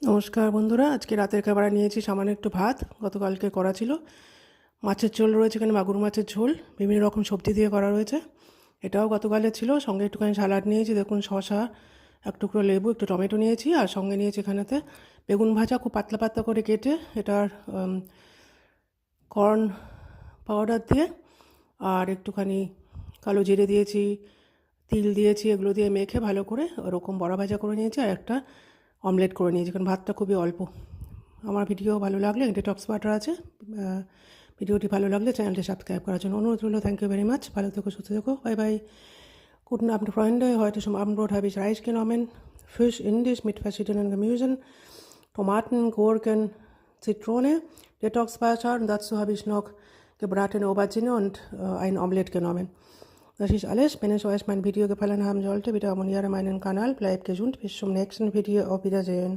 নমস্কার বন্ধুরা, আজকে রাতের খাবারে নিয়েছি সামান্য একটু ভাত। গতকালকে করা ছিল। মাছের ঝোল রয়েছে, এখানে মাগুর মাছের ঝোল বিভিন্ন রকম সবজি দিয়ে করা রয়েছে। এটাও গতকালের ছিল। সঙ্গে একটুখানি সালাড নিয়েছি, দেখুন শসা, এক টুকরো লেবু, একটু টমেটো নিয়েছি। আর সঙ্গে নিয়েছি এখানেতে বেগুন ভাজা, খুব পাতলা পাতলা করে কেটে, এটার কর্ন পাউডার দিয়ে, আর একটুখানি কালো জিরে দিয়েছি, তিল দিয়েছি, এগুলো দিয়ে মেখে ভালো করে ওরকম বড়া ভাজা করে নিয়েছি। আর একটা অমলেট করে নিয়েছি, কারণ ভাতটা খুবই অল্প। আমার ভিডিও ভালো লাগলে, ডিটক্স ওয়াটার আছে, ভিডিওটি ভালো লাগলে চ্যানেলটি সাবস্ক্রাইব করার জন্য অনুরোধ রইল। Thank you very much. ভালো থেকো, সুস্থ থেকো, bye bye. Guten Abend, Freunde. Heute zum Abendbrot habe ich Reis genommen, Fisch indisch mit verschiedenen Gemüsen, Tomaten, Gurken, Zitrone, Detox-Wasser, und dazu habe ich noch gebratene Aubergine und ein Omelett genommen. Das ist alles. Wenn es euch mein Video gefallen haben sollte, bitte abonniere meinen Kanal, bleibt gesund, bis zum nächsten Video, auf Wiedersehen.